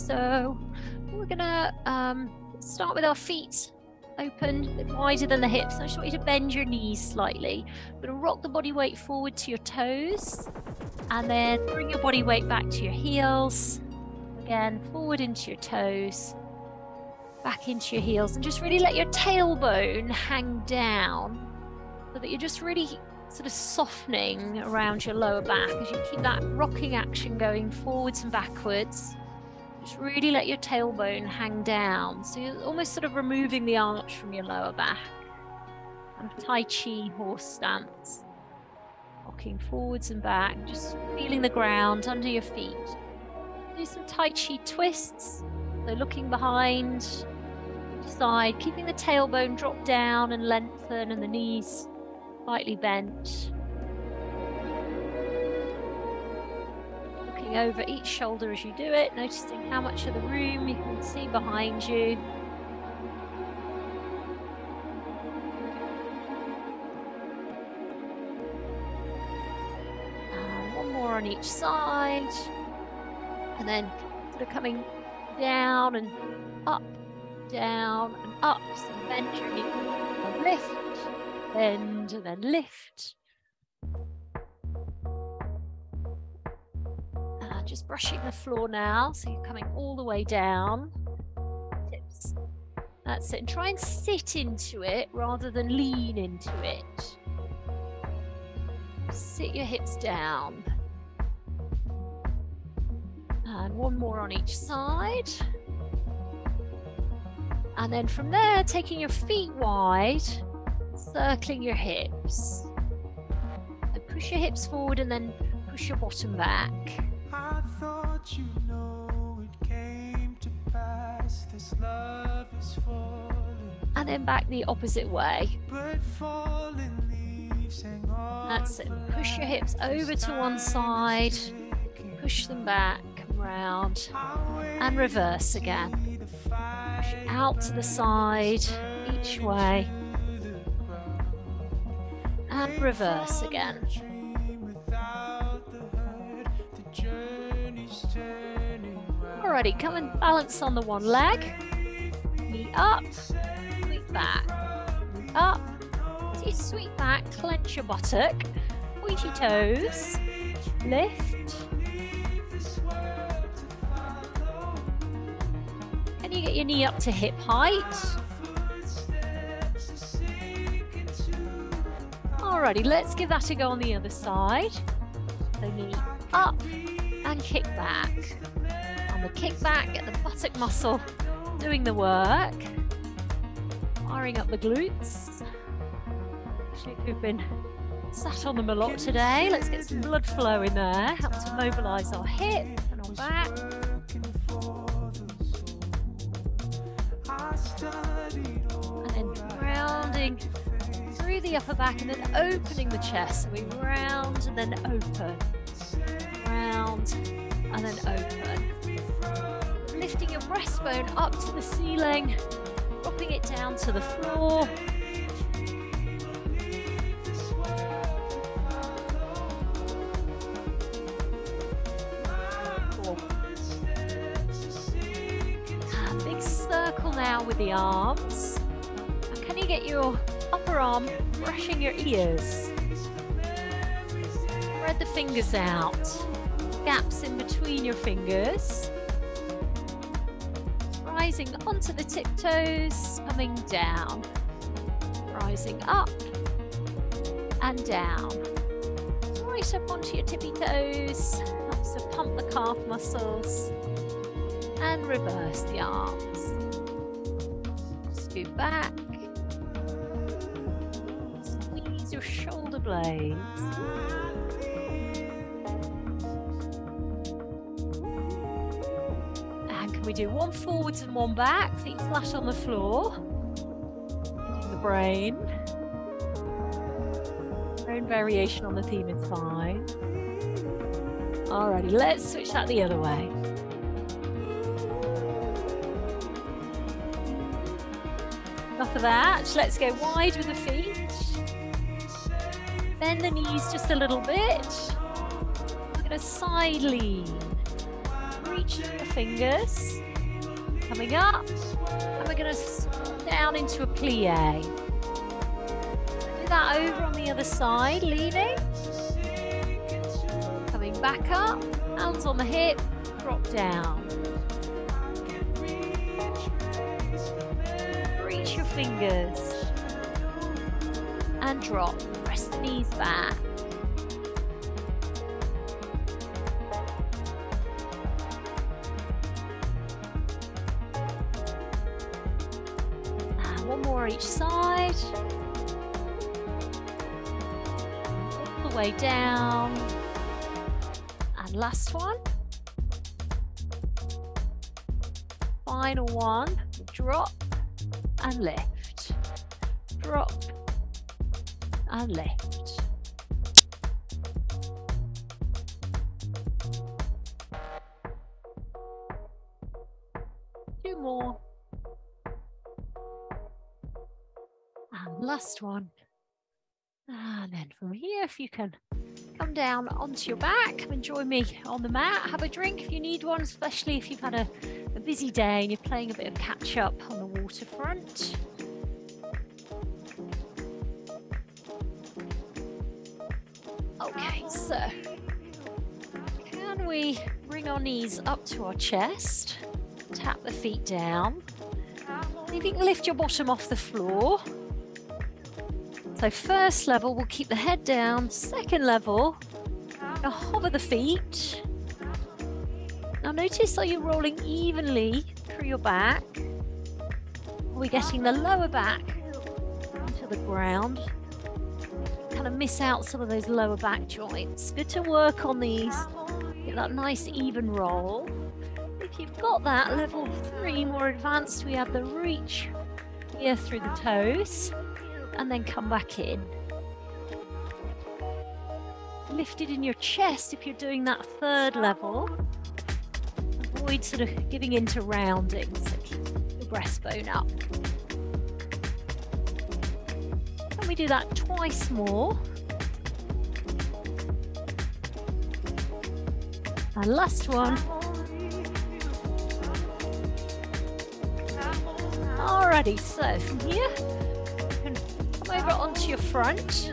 So we're gonna start with our feet open, a bit wider than the hips. I just want you to bend your knees slightly. We're gonna rock the body weight forward to your toes, and then bring your body weight back to your heels. Again, forward into your toes, back into your heels, and just really let your tailbone hang down so that you're just really sort of softening around your lower back as you keep that rocking action going forwards and backwards. Just really let your tailbone hang down. So you're almost sort of removing the arch from your lower back. And Tai Chi horse stance. Rocking forwards and back, just feeling the ground under your feet. Do some Tai Chi twists. So looking behind, side, keeping the tailbone drop down and lengthen and the knees slightly bent. Looking over each shoulder as you do it, noticing how much of the room you can see behind you. One more on each side. And then sort of coming down and up, down and up. So bend your knee and lift, bend and then lift. Just brushing the floor now, so you're coming all the way down. Tips. That's it. And try and sit into it rather than lean into it. Sit your hips down. And one more on each side. And then from there, taking your feet wide, circling your hips. So push your hips forward and then push your bottom back. I thought you know it came to pass. This love is falling. And then back the opposite way. But falling leaves hang on. That's it. Push your hips over to one side. Push them back, come round. And reverse again. Push out to the side, each way. And reverse again. Alrighty, come and balance on the one leg. Knee up, sweep back. Up. As you sweep back, clench your buttock. Pointy toes. Lift. Can you get your knee up to hip height? Alrighty, let's give that a go on the other side. So knee up and kick back. On the kick back, get the buttock muscle doing the work. Firing up the glutes. Actually, we've been sat on them a lot today. Let's get some blood flow in there. Help to mobilize our hip and our back. And then rounding through the upper back and then opening the chest. So we round and then open. Round and then open. Lifting your breastbone up to the ceiling, dropping it down to the floor. Cool. And big circle now with the arms. And can you get your upper arm brushing your ears? Spread the fingers out. Gaps in between your fingers. Rising onto the tiptoes, coming down. Rising up and down. Right up onto your tippy toes. Helps to pump the calf muscles. And reverse the arms. Scoot back. Squeeze your shoulder blades. We do one forwards and one back, feet flat on the floor. Using the brain. Own variation on the theme is fine. Alrighty, let's switch that the other way. Enough of that. Let's go wide with the feet. Bend the knees just a little bit. We're going to side lean. reach your fingers. Coming up, and we're going to down into a plie. Do that over on the other side, leaning. Coming back up, hands on the hip, drop down. Reach your fingers. And drop. Press the knees back. One more each side. All the way down. And last one. Final one. Drop and lift. Drop and lift. Two more. And last one. And then from here, if you can come down onto your back, come and join me on the mat. Have a drink if you need one, especially if you've had a busy day and you're playing a bit of catch up on the waterfront. Okay, so can we bring our knees up to our chest, tap the feet down, and if you can lift your bottom off the floor. So first level, we'll keep the head down. Second level, now hover the feet. Now notice, are you rolling evenly through your back? Are we getting the lower back into the ground? Kind of miss out some of those lower back joints. Good to work on these. Get that nice even roll. If you've got that, level 3, more advanced, we add the reach here through the toes. And then come back in. Lift it in your chest if you're doing that third level. Avoid sort of giving into rounding, so keep your breastbone up. And we do that twice more. And last one. Alrighty, so from here, over onto your front,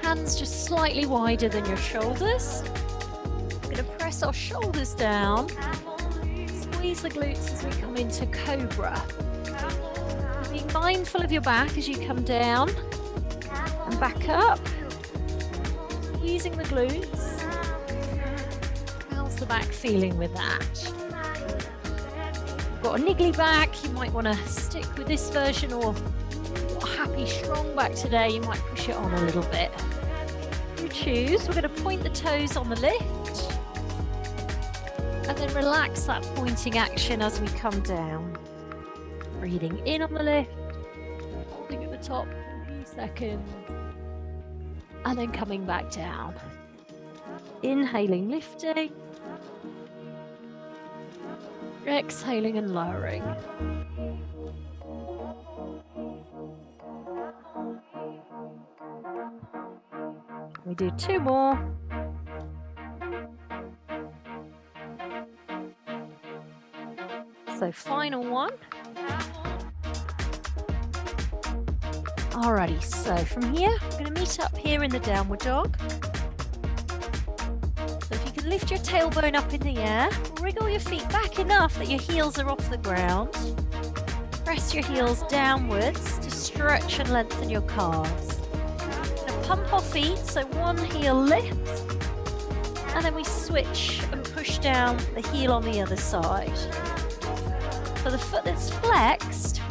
hands just slightly wider than your shoulders. We're going to press our shoulders down, squeeze the glutes as we come into cobra. Being mindful of your back as you come down and back up, using the glutes. How's the back feeling with that? Got a niggly back, you might want to stick with this version, or happy strong back today, you might push it on a little bit. You choose. We're going to point the toes on the lift and then relax that pointing action as we come down. Breathing in on the lift, holding at the top for a few seconds, and then coming back down. Inhaling, lifting, exhaling and lowering. We do two more. So final one. Alrighty, so from here, we're going to meet up here in the downward dog. So if you can lift your tailbone up in the air, wriggle your feet back enough that your heels are off the ground. Press your heels downwards to stretch and lengthen your calves. Pump our feet, so one heel lifts, and then we switch and push down the heel on the other side. For the foot that's flexed,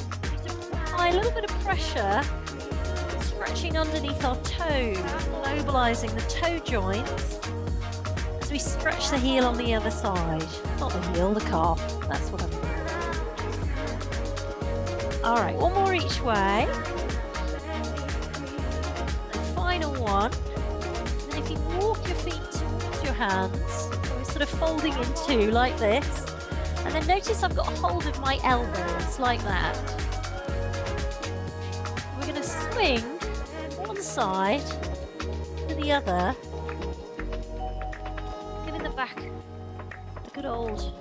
we apply a little bit of pressure, stretching underneath our toes, mobilizing the toe joints as we stretch the heel on the other side. Not the heel, the calf. That's what I mean. All right, one more each way. Final one. And if you walk your feet towards your hands, so we're sort of folding in two like this. And then notice I've got a hold of my elbows like that. We're going to swing one side to the other, giving the back a good old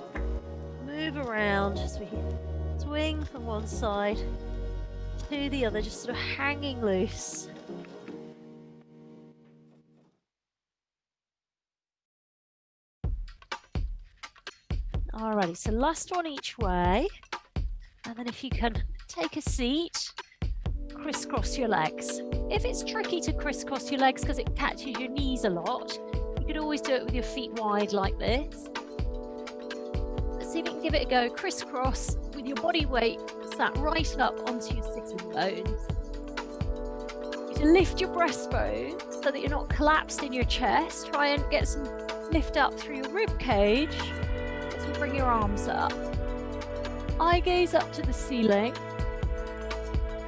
move around as we swing from one side to the other, just sort of hanging loose. Alrighty, so last one each way. And then if you can take a seat, crisscross your legs. If it's tricky to crisscross your legs because it catches your knees a lot, you could always do it with your feet wide like this. Let's see if you can give it a go. Crisscross with your body weight sat right up onto your sitting bones. You can lift your breastbone so that you're not collapsed in your chest. Try and get some lift up through your rib cage as you bring your arms up. Eye gaze up to the ceiling.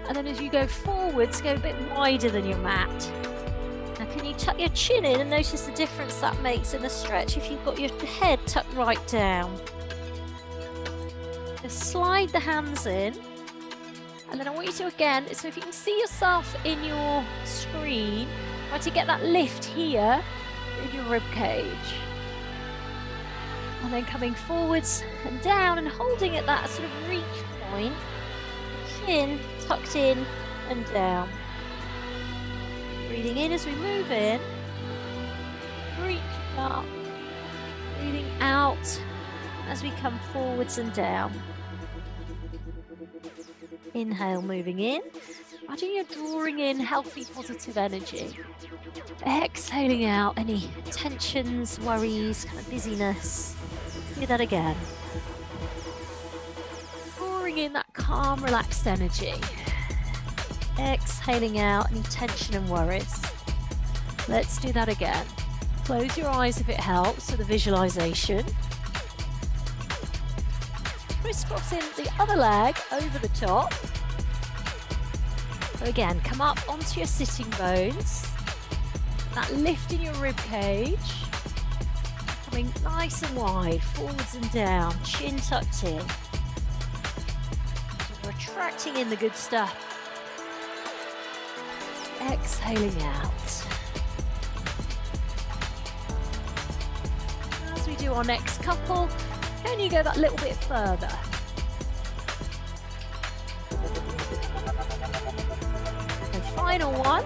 And then as you go forwards, go a bit wider than your mat. Now can you tuck your chin in and notice the difference that makes in the stretch if you've got your head tucked right down. Just slide the hands in. And then I want you to again, so if you can see yourself in your screen, try to get that lift here in your rib cage. And then coming forwards and down and holding at that sort of reach point. Chin tucked in and down. Breathing in as we move in. Reaching up. Breathing out as we come forwards and down. Inhale, moving in. Imagine you're drawing in healthy, positive energy. Exhaling out any tensions, worries, kind of busyness. Do that again. Drawing in that calm, relaxed energy. Exhaling out any tension and worries. Let's do that again. Close your eyes if it helps with the visualization. Crisscrossing the other leg over the top. So again, come up onto your sitting bones. That lift in your rib cage. Coming nice and wide, forwards and down, chin tucked in. So retracting in the good stuff. Exhaling out. As we do our next couple, can you go that little bit further? And final one.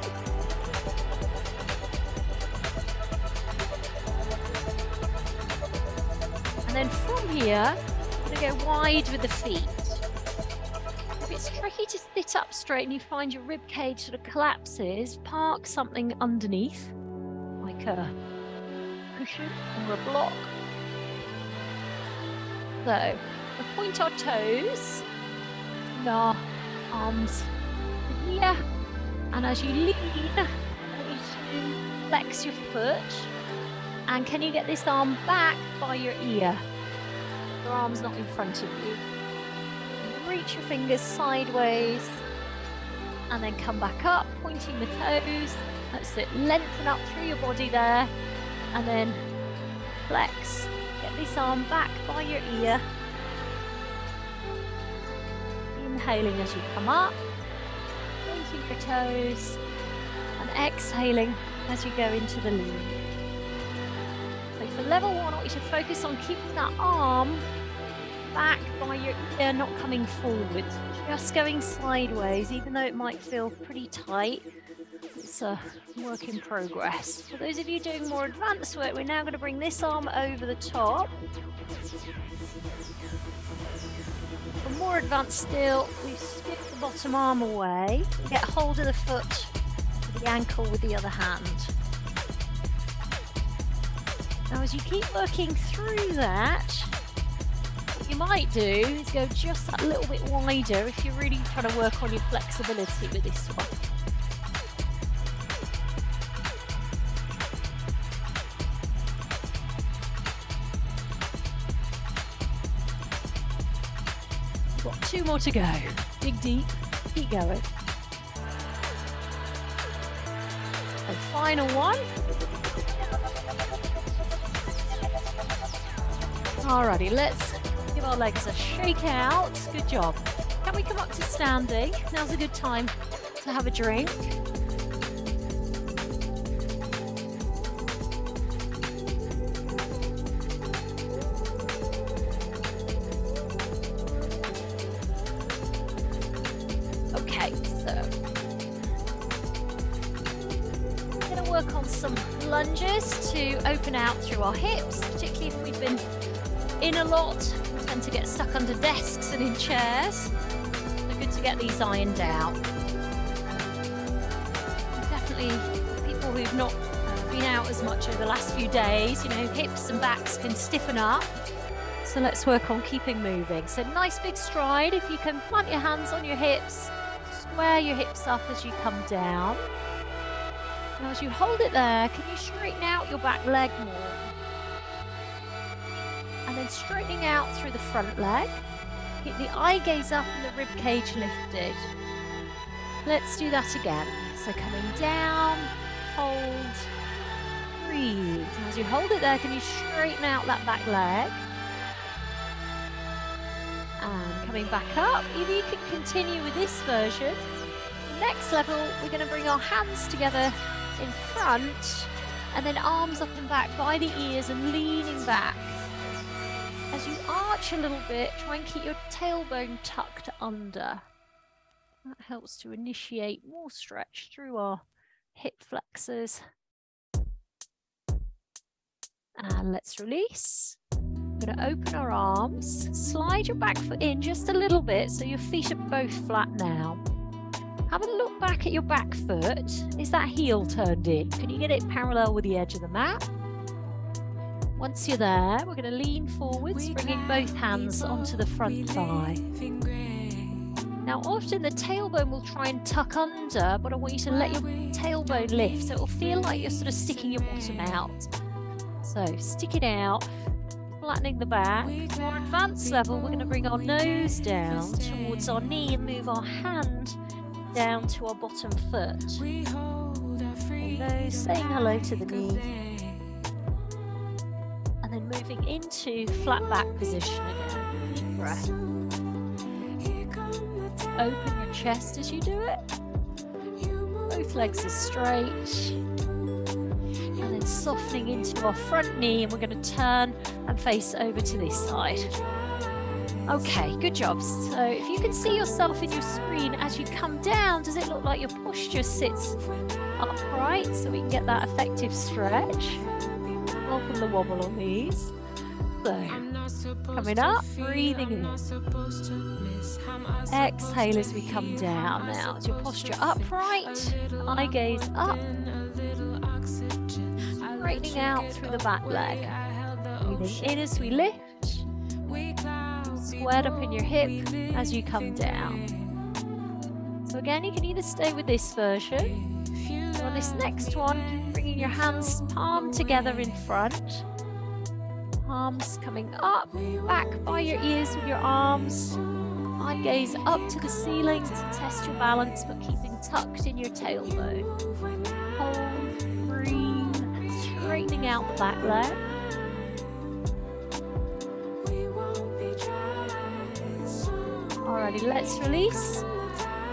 And then from here, I'm going to go wide with the feet. If it's tricky to sit up straight and you find your rib cage sort of collapses, park something underneath, like a cushion or a block. So, we point our toes, and our arms here, and as you lean, I want you to flex your foot. And can you get this arm back by your ear? Your arm's not in front of you. Reach your fingers sideways, and then come back up, pointing the toes. That's it, lengthen up through your body there, and then flex. Get this arm back by your ear. Inhaling as you come up, pointing your toes, and exhaling as you go into the lean. So for level one, I want you to focus on keeping that arm back by your ear, not coming forward, just going sideways, even though it might feel pretty tight. It's a work in progress. For those of you doing more advanced work, we're now going to bring this arm over the top. For more advanced still, we skip the bottom arm away, get hold of the foot, the ankle with the other hand. Now as you keep working through that, what you might do is go just that little bit wider if you're really trying to work on your flexibility with this one. Got two more to go. Dig deep, keep going. And final one. Alrighty, let's give our legs a shake out. Good job. Can we come up to standing? Now's a good time to have a drink. some lunges to open out through our hips, particularly if we've been in a lot. We tend to get stuck under desks and in chairs. So good to get these ironed out. Definitely people who've not been out as much over the last few days, you know, hips and backs can stiffen up. So let's work on keeping moving. So nice big stride. If you can plant your hands on your hips, square your hips up as you come down. Now as you hold it there, can you straighten out your back leg more? And then straightening out through the front leg. Keep the eye gaze up and the rib cage lifted. Let's do that again. So coming down, hold, breathe. As you hold it there, can you straighten out that back leg? And coming back up, either you can continue with this version. Next level, we're going to bring our hands together in front and then arms up and back by the ears and leaning back. As you arch a little bit, try and keep your tailbone tucked under. That helps to initiate more stretch through our hip flexors. And let's release. We're going to open our arms, slide your back foot in just a little bit so your feet are both flat now. Have a look back at your back foot. Is that heel turned in? Can you get it parallel with the edge of the mat? Once you're there, we're going to lean forwards, bringing both hands onto the front thigh. Now, often the tailbone will try and tuck under, but I want you to let your tailbone lift so it will feel like you're sort of sticking your bottom out. So stick it out. Flattening the back. For our advanced level, we're going to bring our nose down towards our knee and move our hand down to our bottom foot. Nose saying hello to the knee. And then moving into flat back position again. Deep breath. Open your chest as you do it. Both legs are straight. And then softening into our front knee, and we're going to turn and face over to this side. Okay, good job. So if you can see yourself in your screen as you come down, does it look like your posture sits upright so we can get that effective stretch? Welcome the wobble on these. So coming up, breathing in. Exhale as we come down. Now, is your posture upright? Eye gaze up. Straightening out through the back leg. Breathing in as we lift. Squared up in your hip as you come down. So again, you can either stay with this version or on this next one, bringing your hands palm together in front. Palms coming up, back by your ears with your arms. Eye gaze up to the ceiling to test your balance, but keeping tucked in your tailbone. Hold, breathe, straightening out the back leg. Alrighty, let's release.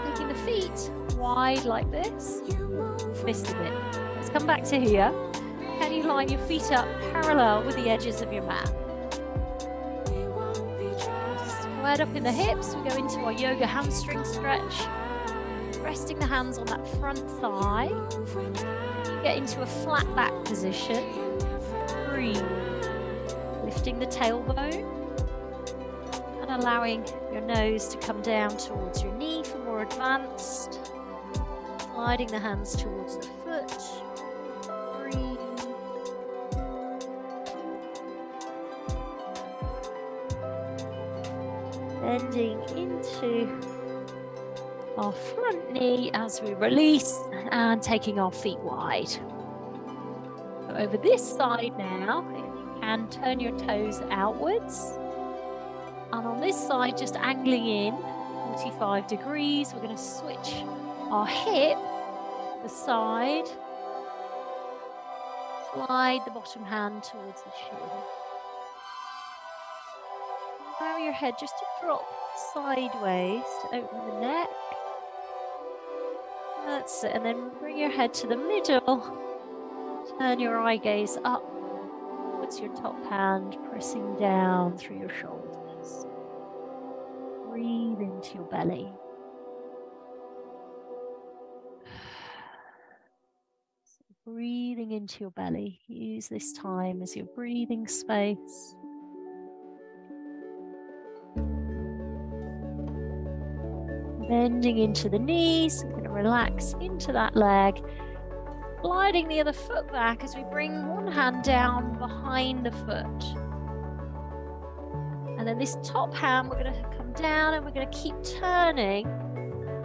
Taking the feet wide like this. Missed a bit. Let's come back to here. Can you line your feet up parallel with the edges of your mat? Squared up in the hips, we go into our yoga hamstring stretch. Resting the hands on that front thigh. You get into a flat back position. Breathe. Lifting the tailbone. And allowing your nose to come down towards your knee for more advanced. Sliding the hands towards the foot. Breathe. Bending into our front knee as we release and taking our feet wide. So over this side now, if you can, turn your toes outwards. And on this side, just angling in 45 degrees, we're going to switch our hip to the side. Slide the bottom hand towards the shin. Allow your head just to drop sideways to open the neck. That's it. And then bring your head to the middle. Turn your eye gaze up towards your top hand, pressing down through your shoulders. Breathe into your belly. So breathing bending into your belly. Use this time as your breathing space. Bending into the knees, we're going to relax into that leg. Gliding the other foot back as we bring one hand down behind the foot. And then this top hand, we're going to come down and we're going to keep turning.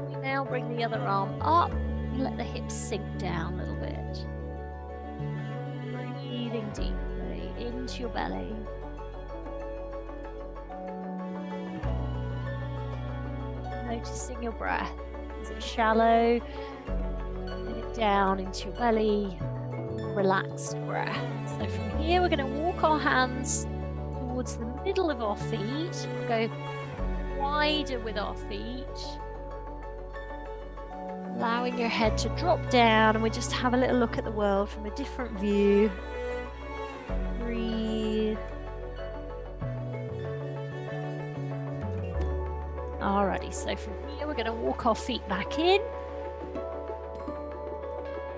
We now bring the other arm up and let the hips sink down a little bit. Breathing deeply into your belly. Noticing your breath. Is it shallow? Get it down into your belly. Relaxed breath. So from here, we're going to walk our hands towards the middle of our feet. We'll go wider with our feet. Allowing your head to drop down, and we just have a little look at the world from a different view. Breathe. Alrighty, so from here we're going to walk our feet back in.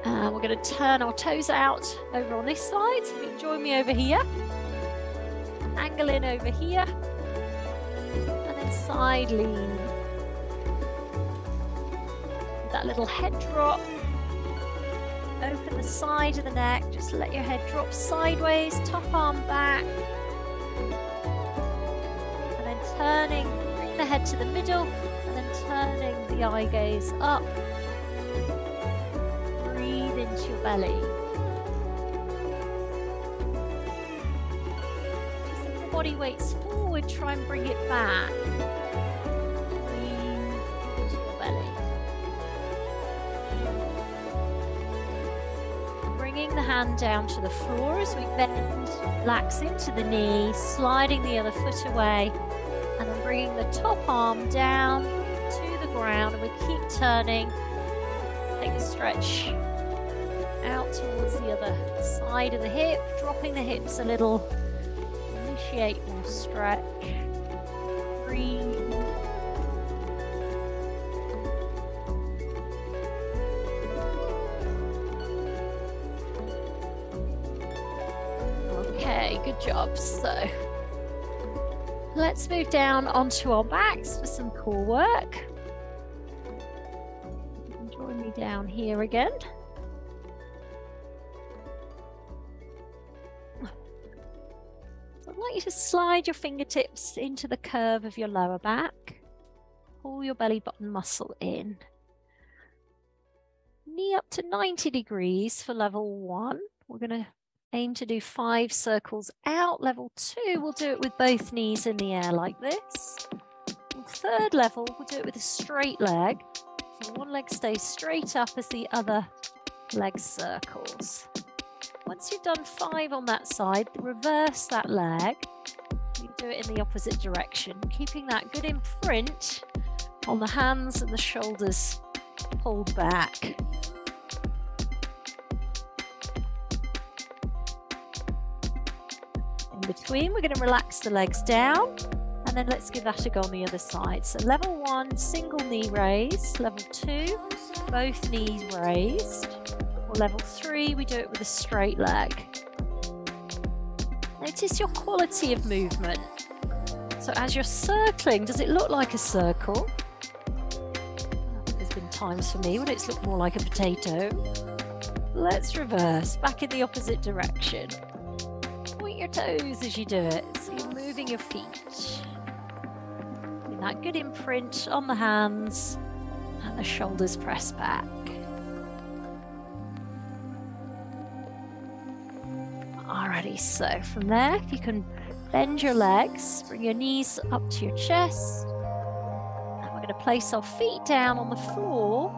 And we're going to turn our toes out over on this side. So you can join me over here. Angle in over here. And then side lean. With that little head drop. Open the side of the neck. Just let your head drop sideways. Top arm back. And then turning. The head to the middle and then turning the eye gaze up. Breathe into your belly. As the body weights forward, try and bring it back. Breathe into your belly. Bringing the hand down to the floor as we bend, relax into the knee, sliding the other foot away. And then bringing the top arm down to the ground, and we keep turning. Take a stretch out towards the other side of the hip, dropping the hips a little. Initiate more stretch. Breathe. Okay, good job. So let's move down onto our backs for some core work. You can join me down here again. So I'd like you to slide your fingertips into the curve of your lower back. Pull your belly button muscle in. Knee up to 90 degrees for level 1. We're going to aim to do 5 circles out. Level 2, we'll do it with both knees in the air like this. And 3rd level, we'll do it with a straight leg. So one leg stays straight up as the other leg circles. Once you've done 5 on that side, reverse that leg. You do it in the opposite direction, keeping that good imprint on the hands and the shoulders pulled back. Between, we're going to relax the legs down, and then let's give that a go on the other side. So level 1, single knee raise. Level 2, both knees raised. Or level 3, we do it with a straight leg. Notice your quality of movement. So as you're circling, does it look like a circle? There's been times for me when it's looked more like a potato. Let's reverse, back in the opposite direction. Your toes as you do it, so you're moving your feet. With that good imprint on the hands and the shoulders press back. Alrighty, so from there, if you can bend your legs, bring your knees up to your chest, and we're going to place our feet down on the floor,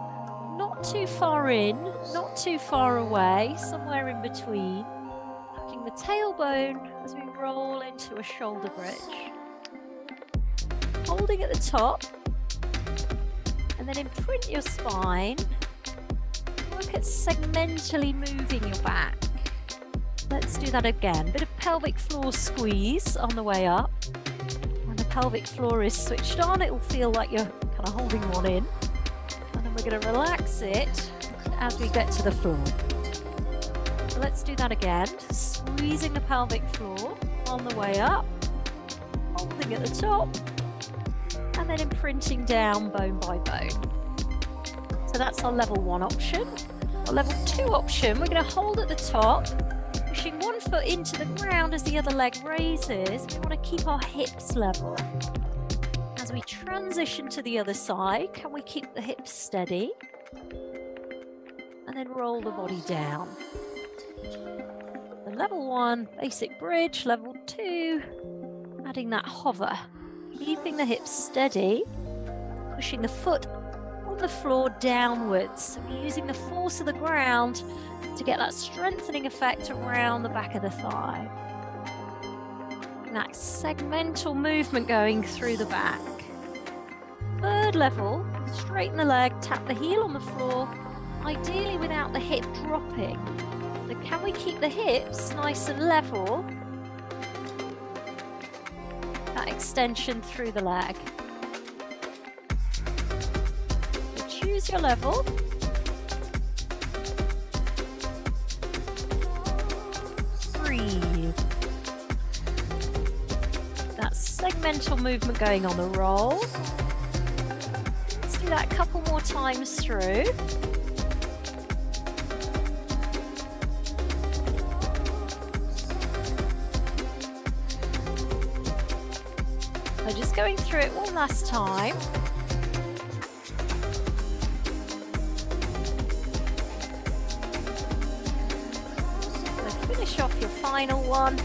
not too far in, not too far away, somewhere in between. The tailbone as we roll into a shoulder bridge. Holding at the top, and then imprint your spine. Look at segmentally moving your back. Let's do that again. Bit of pelvic floor squeeze on the way up. When the pelvic floor is switched on, it will feel like you're kind of holding one in. And then we're going to relax it as we get to the floor. So let's do that again. Squeezing the pelvic floor on the way up, holding at the top, and then imprinting down bone by bone. So that's our level 1 option. Our level 2 option, we're going to hold at the top, pushing one foot into the ground as the other leg raises. We want to keep our hips level. As we transition to the other side, can we keep the hips steady? And then roll the body down. And level 1, basic bridge. Level 2, adding that hover. Keeping the hips steady, pushing the foot on the floor downwards. So we're using the force of the ground to get that strengthening effect around the back of the thigh. And that segmental movement going through the back. Third level, straighten the leg, tap the heel on the floor, ideally without the hip dropping. So can we keep the hips nice and level? That extension through the leg. So choose your level. Breathe. That segmental movement going on the roll. Let's do that a couple more times through. So just going through it one last time. So finish off your final one.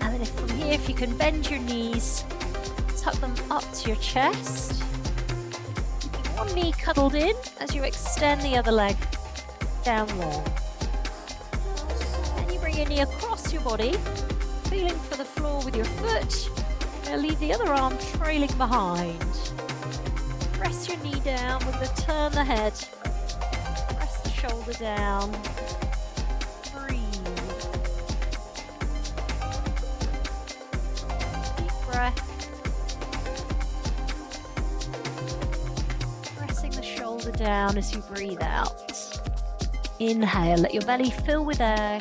And then from here, if you can bend your knees, tuck them up to your chest. Keeping one knee cuddled in as you extend the other leg down long. Then you bring your knee across your body, feeling for the floor with your foot. Leave the other arm trailing behind. Press your knee down with the turn the head. Press the shoulder down. Breathe. Deep breath. Pressing the shoulder down as you breathe out. Inhale, let your belly fill with air.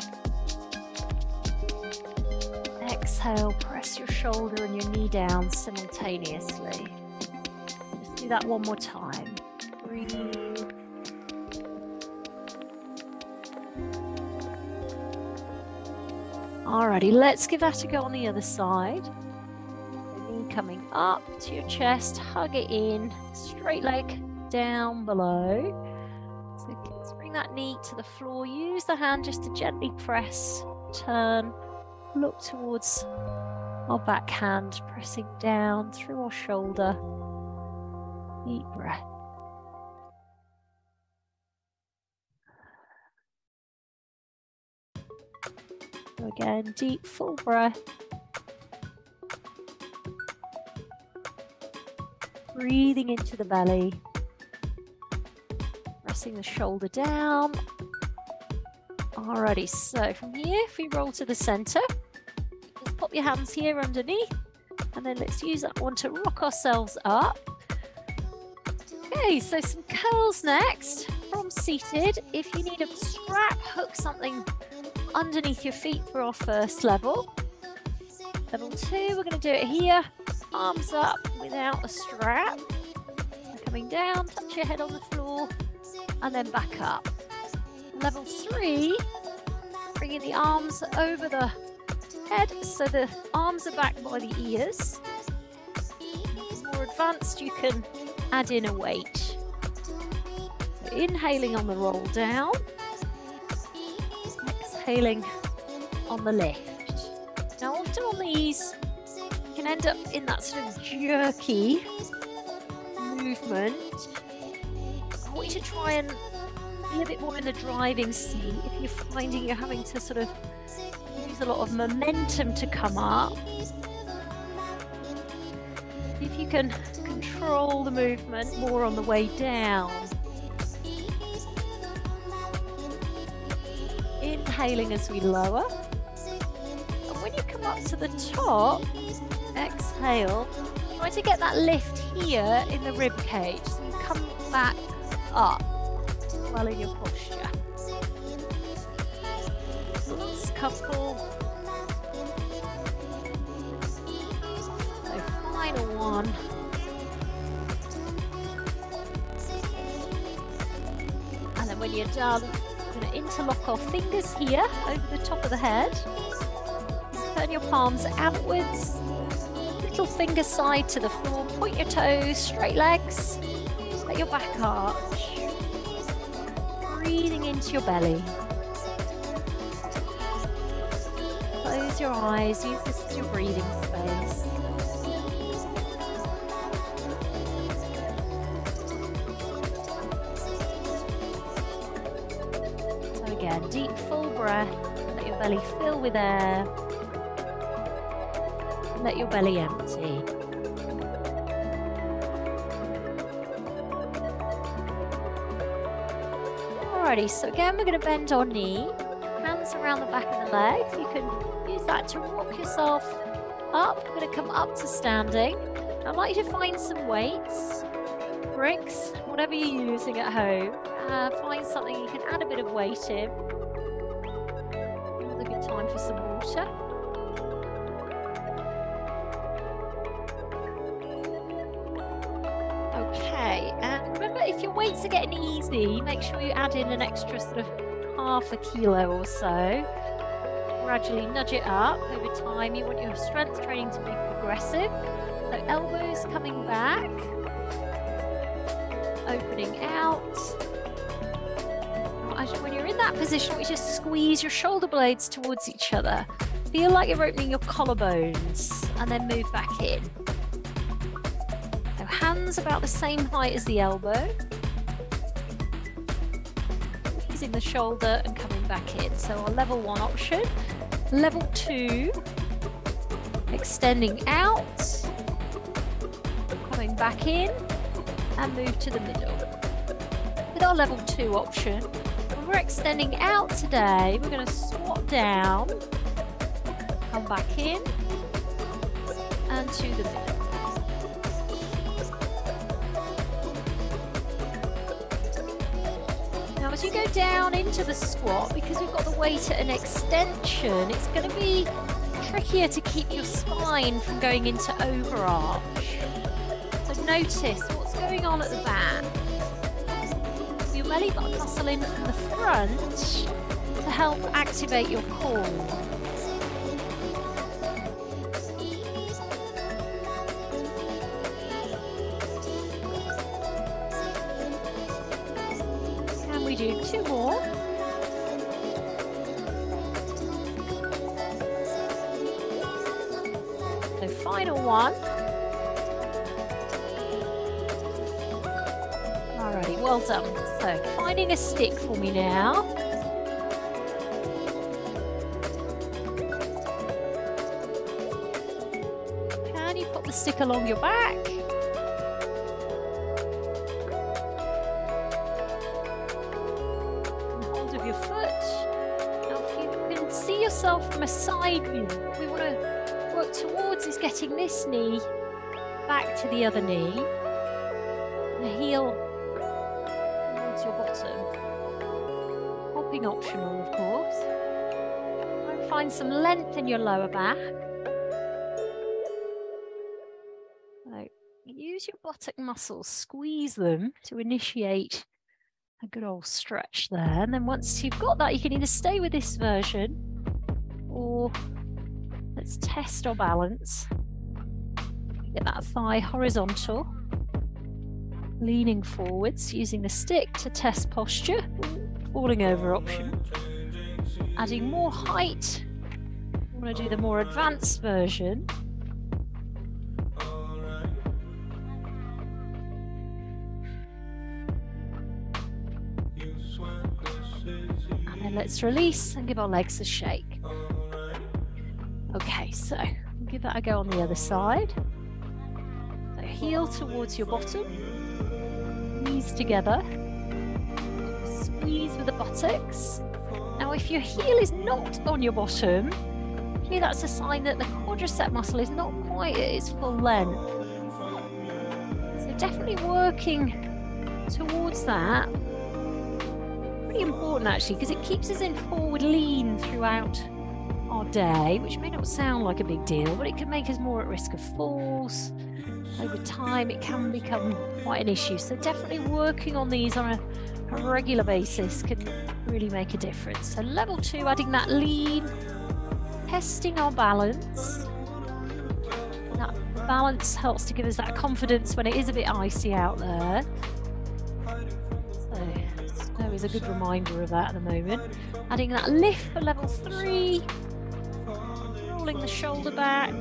Exhale, press your shoulder and your knee down simultaneously. Just do that one more time. Breathe. Alrighty, let's give that a go on the other side. The knee coming up to your chest, hug it in, straight leg down below. So let's bring that knee to the floor. Use the hand just to gently press, turn. Look towards our back hand, pressing down through our shoulder. Deep breath. So again, deep, full breath. Breathing into the belly. Pressing the shoulder down. Alrighty, so from here, if we roll to the center, just pop your hands here underneath, and then let's use that one to rock ourselves up. Okay, so some curls next from seated. If you need a strap, hook something underneath your feet for our first level. Level 2, we're going to do it here, arms up without a strap. So coming down, touch your head on the floor, and then back up. Level 3, bringing the arms over the head so the arms are back by the ears. More advanced, you can add in a weight. So inhaling on the roll down, exhaling on the lift. Now often on these, you can end up in that sort of jerky movement. I want you to try and be a bit more in the driving seat if you're finding you're having to sort of use a lot of momentum to come up. If you can control the movement more on the way down. Inhaling as we lower. And when you come up to the top, exhale. Try to get that lift here in the rib cage. So you come back up. Well in your posture. couple. So final one. And then when you're done, we're going to interlock our fingers here over the top of the head. Turn your palms outwards. Little finger side to the floor. Point your toes, straight legs. Let your back arch. Breathing into your belly. Close your eyes. Use this as your breathing space. So again, deep full breath. Let your belly fill with air. Let your belly empty. Alrighty, so again we're going to bend our knee, hands around the back of the legs. You can use that to rock yourself up. We're going to come up to standing. I'd like you to find some weights, bricks, whatever you're using at home. Find something you can add a bit of weight in. Another good time for some water. Okay, and remember, if your weights are getting easy, make sure you add in an extra sort of half a kilo or so. Gradually nudge it up over time. You want your strength training to be progressive. So elbows coming back, opening out. When you're in that position, we just squeeze your shoulder blades towards each other. Feel like you're opening your collarbones and then move back in. So hands about the same height as the elbow. Squeezing the shoulder and coming back in. So our level 1 option. Level 2, extending out, coming back in and move to the middle. With our level 2 option, when we're extending out today, we're going to squat down, come back in and to the middle. Now as you go down into the squat, because we've got the weight at an extension, it's going to be trickier to keep your spine from going into overarch. So notice what's going on at the back. Your belly button muscle in from the front to help activate your core. Can we do 2 more? So final one. Alrighty, well done. So finding a stick for me now. Can you put the stick along your back? And hold of your foot. Now if you can see yourself from a side view, what we want to work towards is getting this knee back to the other knee. The heel towards your bottom. Hopping optional, of course. Try and find some length in your lower back. So use your buttock muscles, squeeze them to initiate a good old stretch there. And then once you've got that, you can either stay with this version or let's test our balance. Get that thigh horizontal. Leaning forwards, using the stick to test posture, falling over option. Adding more height. I want to do the more advanced version. And then let's release and give our legs a shake. Okay, so give that a go on the other side. So heel towards your bottom. Knees together, squeeze with the buttocks. Now if your heel is not on your bottom, okay, that's a sign that the quadricep muscle is not quite at its full length. So definitely working towards that. Pretty important actually, because it keeps us in forward lean throughout our day, which may not sound like a big deal, but it can make us more at risk of falls. Over time, it can become quite an issue. So definitely working on these on a regular basis can really make a difference. So level 2, adding that lean, testing our balance. That balance helps to give us that confidence when it is a bit icy out there. So snow is a good reminder of that at the moment. Adding that lift for level 3, rolling the shoulder back.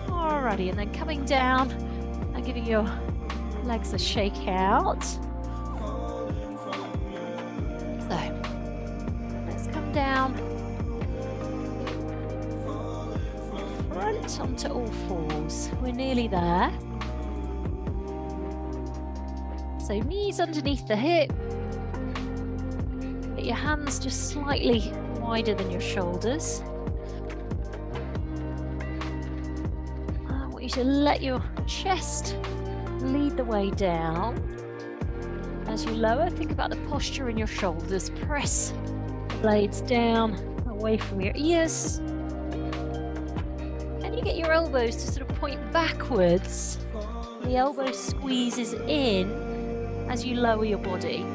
Alrighty, and then coming down and giving your legs a shake out. So let's come down front onto all fours. We're nearly there. So knees underneath the hip. Get your hands just slightly wider than your shoulders. To let your chest lead the way down. As you lower, think about the posture in your shoulders. Press the blades down away from your ears. And you get your elbows to sort of point backwards. The elbow squeezes in as you lower your body.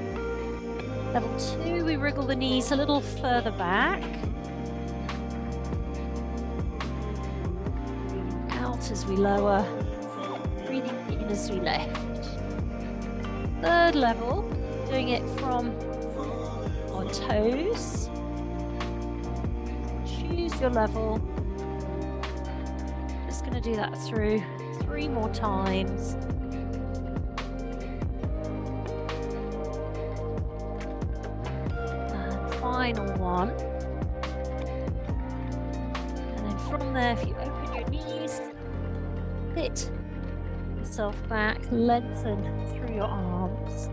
Level 2, we wriggle the knees a little further back. As we lower, breathing in as we lift. Third level, doing it from our toes. Choose your level. Just going to do that through 3 more times. And final one. And then from there, if you open your knees, sit yourself back, lengthen through your arms.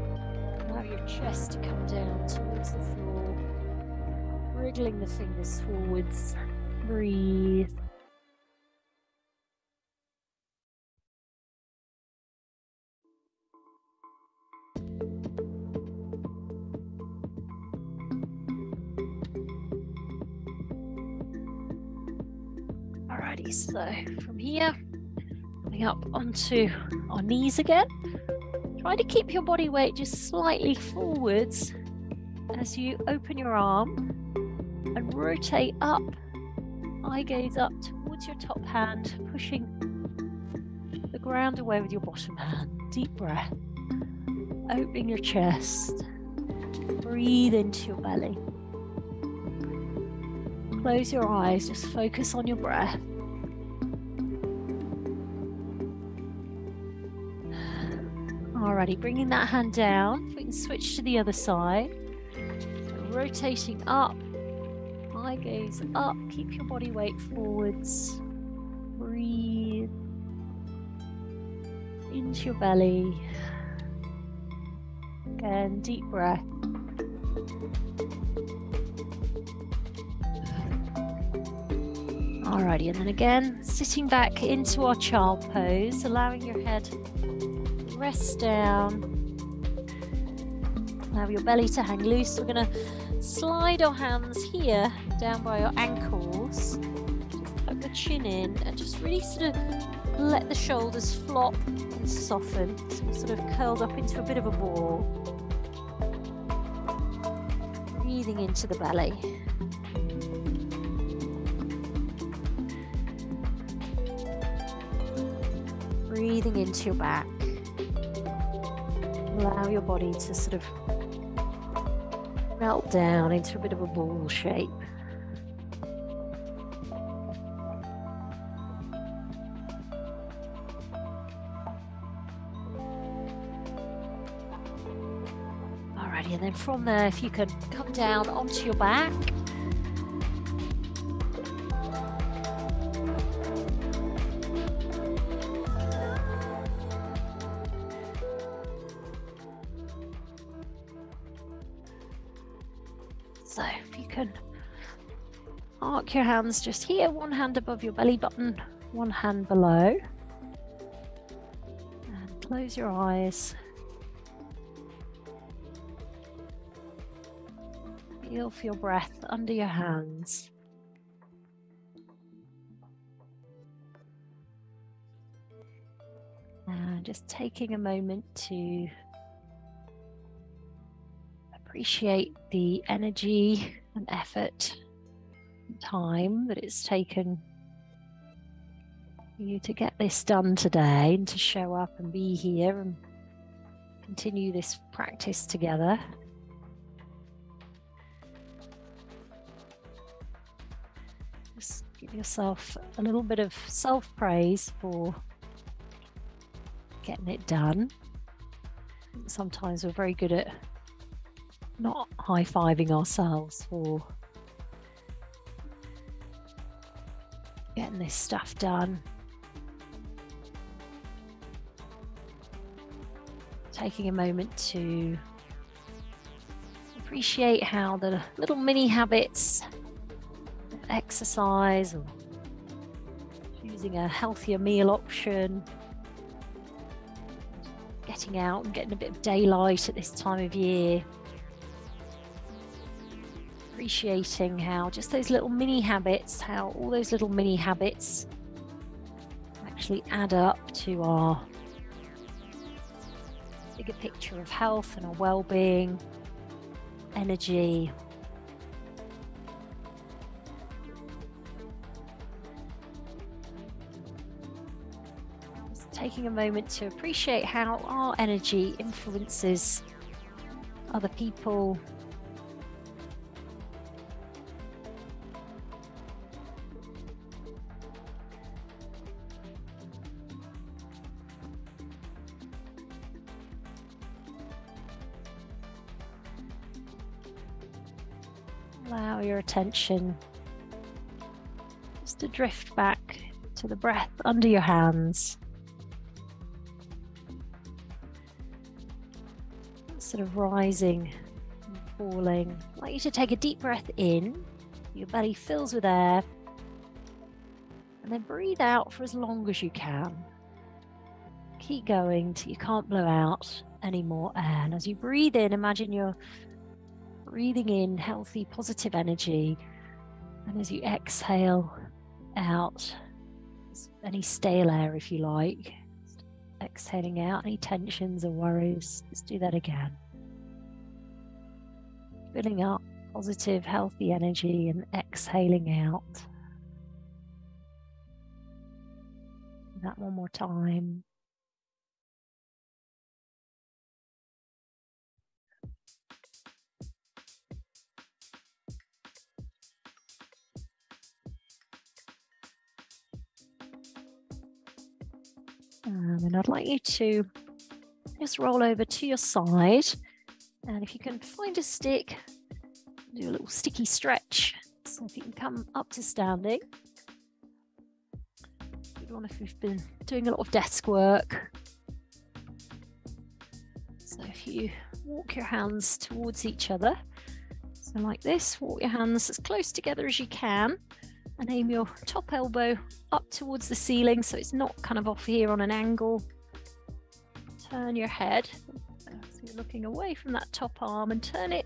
Allow your chest to come down towards the floor. Wriggling the fingers forwards. Breathe. Alrighty, so from here, up onto our knees again. Try to keep your body weight just slightly forwards as you open your arm and rotate up. Eye gaze up towards your top hand, pushing the ground away with your bottom hand. Deep breath. Opening your chest. Breathe into your belly. Close your eyes, just focus on your breath. Alrighty, bringing that hand down. We can switch to the other side. So rotating up, eye gaze up, keep your body weight forwards. Breathe into your belly. Again, deep breath. Alrighty, and then again, sitting back into our child pose, allowing your head rest down. Allow your belly to hang loose. We're going to slide our hands here down by our ankles. Tuck the chin in and just really sort of let the shoulders flop and soften. So we're sort of curled up into a bit of a ball. Breathing into the belly. Breathing into your back. Allow your body to sort of melt down into a bit of a ball shape. Alrighty, and then from there, if you can come down onto your back. So if you can arc your hands just here, one hand above your belly button, one hand below. And close your eyes. Feel for your breath under your hands. And just taking a moment to appreciate the energy and effort and time that it's taken for you to get this done today and to show up and be here and continue this practice together. Just give yourself a little bit of self-praise for getting it done. Sometimes we're very good at not high-fiving ourselves for getting this stuff done. Taking a moment to appreciate how the little mini habits of exercise or choosing a healthier meal option, getting out and getting a bit of daylight at this time of year, appreciating how just those little mini habits, how all those little mini habits actually add up to our bigger picture of health and our well-being, energy. Just taking a moment to appreciate how our energy influences other people. Allow your attention just to drift back to the breath under your hands. Sort of rising and falling. I'd like you to take a deep breath in. Your belly fills with air. And then breathe out for as long as you can. Keep going till you can't blow out any more air. And as you breathe in, imagine you're breathing in healthy, positive energy. And as you exhale out, any stale air, if you like, exhaling out any tensions or worries, just do that again. Filling up positive, healthy energy and exhaling out. Do that one more time. And I'd like you to just roll over to your side. And if you can find a stick, do a little sticky stretch. So if you can come up to standing. Good one if you've been doing a lot of desk work. So if you walk your hands towards each other, so like this, walk your hands as close together as you can. And aim your top elbow up towards the ceiling so it's not kind of off here on an angle. Turn your head, so you're looking away from that top arm, and turn it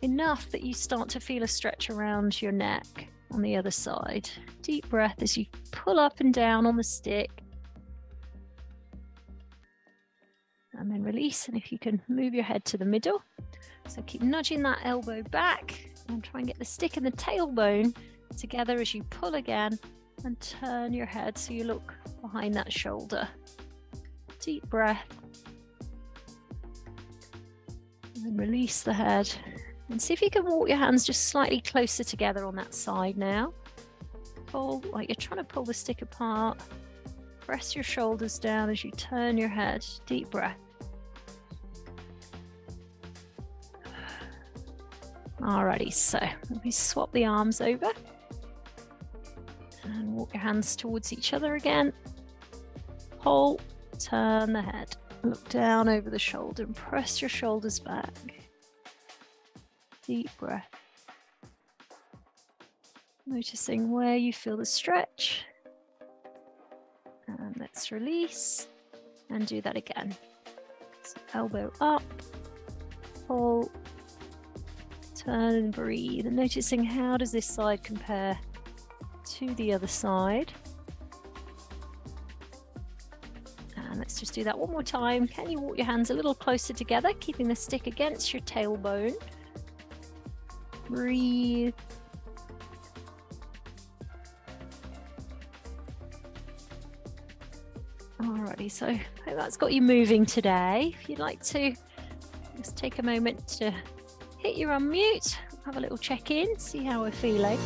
enough that you start to feel a stretch around your neck on the other side. Deep breath as you pull up and down on the stick. And then release, and if you can move your head to the middle. So keep nudging that elbow back and try and get the stick and the tailbone together as you pull again, and turn your head so you look behind that shoulder. Deep breath. And then release the head. And see if you can walk your hands just slightly closer together on that side now. Pull like you're trying to pull the stick apart. Press your shoulders down as you turn your head. Deep breath. Alrighty, so let me swap the arms over. And walk your hands towards each other again. Hold, turn the head. Look down over the shoulder and press your shoulders back. Deep breath. Noticing where you feel the stretch. And let's release and do that again. So elbow up, pull, Turn and breathe, and noticing how does this side compare to the other side. And let's just do that one more time. Can you walk your hands a little closer together, keeping the stick against your tailbone? Breathe. Alrighty, so I hope that's got you moving today. If you'd like to just take a moment to hit your unmute, have a little check-in, see how we're feeling.